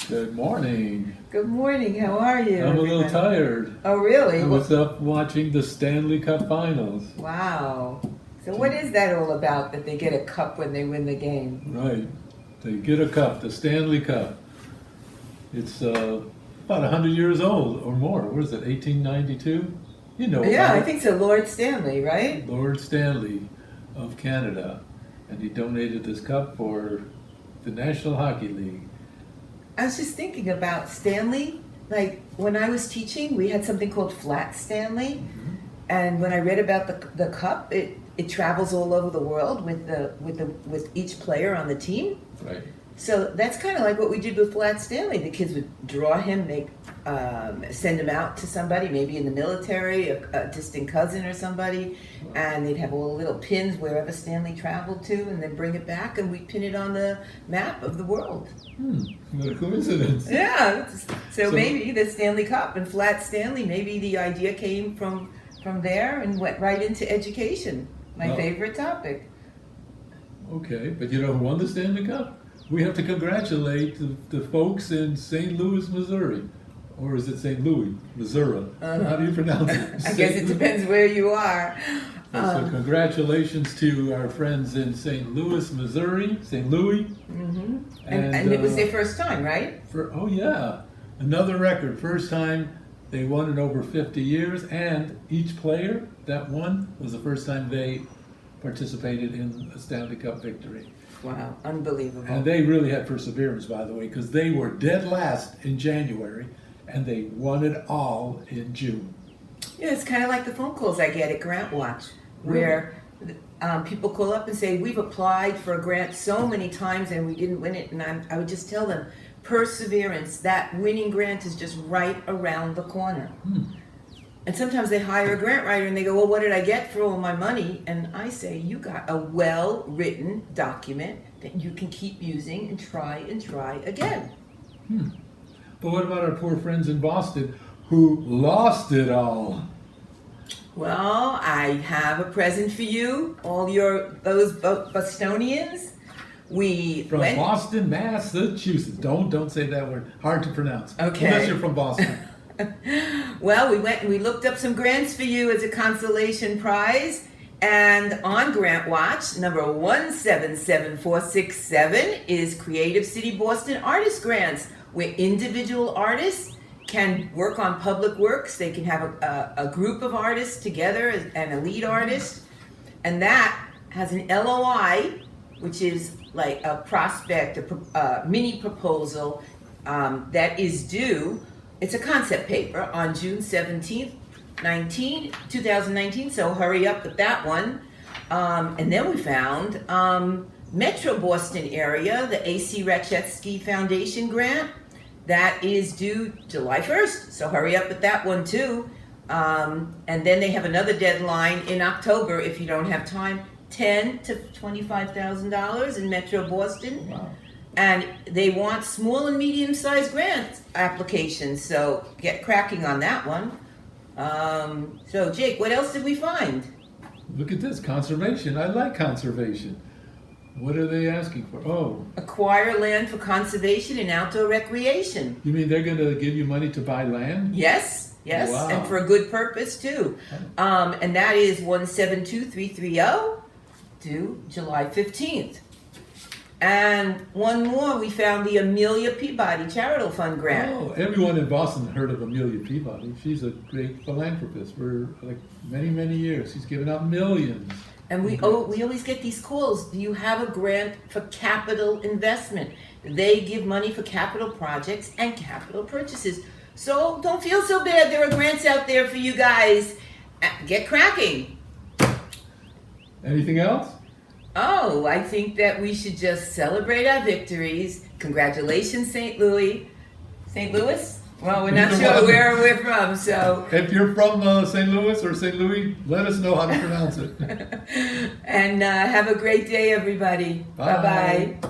Good morning. Good morning. How are you? I'm a little tired. Oh, really? I was up watching the Stanley Cup finals. Wow. So what is that all about, that they get a cup when they win the game? Right. They get a cup, the Stanley Cup. It's about 100 years old or more. What is it, 1892? You know Yeah, about I think so. Lord Stanley, right? Lord Stanley of Canada. And he donated this cup for the National Hockey League. I was just thinking about Stanley. Like, when I was teaching, we had something called Flat Stanley. Mm-hmm. And when I read about the cup, it travels all over the world with each player on the team. Right. So that's kind of like what we did with Flat Stanley. The kids would draw him, send him out to somebody, maybe in the military, a distant cousin or somebody, and they'd have all the little pins wherever Stanley traveled to, and then bring it back, and we'd pin it on the map of the world. What a coincidence. Yeah. So maybe the Stanley Cup and Flat Stanley, maybe the idea came from there and went right into education, my favorite topic. Okay, but you know who won the Stanley Cup? We have to congratulate the folks in St. Louis, Missouri. Or is it St. Louis, Missouri? How do you pronounce it? I guess it depends where you are. So congratulations to our friends in St. Louis, Missouri, St. Louis. Mm-hmm. And it was their first time, right? Oh yeah, another record. First time they won in over 50 years, and each player that won was the first time they participated in a Stanley Cup victory. Wow, unbelievable. And they really had perseverance, by the way, because they were dead last in January, and they won it all in June. Yeah, it's kind of like the phone calls I get at GrantWatch, where people call up and say, we've applied for a grant so many times and we didn't win it. And I would just tell them, perseverance, that winning grant is just right around the corner. And sometimes they hire a grant writer and they go, well, what did I get for all my money? And I say, you got a well-written document that you can keep using and try again. But what about our poor friends in Boston who lost it all? Well, I have a present for you, all those Bostonians. From Boston, Massachusetts. Don't say that word. Hard to pronounce. Okay. Unless you're from Boston. Well, we went and we looked up some grants for you as a consolation prize. And on GrantWatch, number 177467 is Creative City Boston Artist Grants, where individual artists can work on public works. They can have a group of artists together and a lead artist. And that has an LOI, which is like a prospect, a mini proposal that is due. It's a concept paper on June 17th, 2019, so hurry up with that one. And then we found Metro Boston area, the A.C. Rachetsky Foundation grant. That is due July 1st, so hurry up with that one too. And then they have another deadline in October if you don't have time, $10,000 to $25,000 in Metro Boston. Wow. And they want small and medium-sized grant applications, so get cracking on that one. So Jake, what else did we find? Look at this, conservation. I like conservation. What are they asking for? Oh. Acquire land for conservation and outdoor recreation. You mean they're going to give you money to buy land? Yes, Wow. and for a good purpose too. And that is 172330 due July 15th. And one more, we found the Amelia Peabody Charitable Fund grant. Oh, everyone in Boston heard of Amelia Peabody. She's a great philanthropist for like many, many years. She's given out millions. And we always get these calls. Do you have a grant for capital investment? They give money for capital projects and capital purchases. So don't feel so bad. There are grants out there for you guys. Get cracking. Anything else? Oh, I think that we should just celebrate our victories. Congratulations, St. Louis. St. Louis? Well, we're not sure where we're from, so. If you're from St. Louis or St. Louis, let us know how to pronounce it. And have a great day, everybody. Bye. Bye-bye.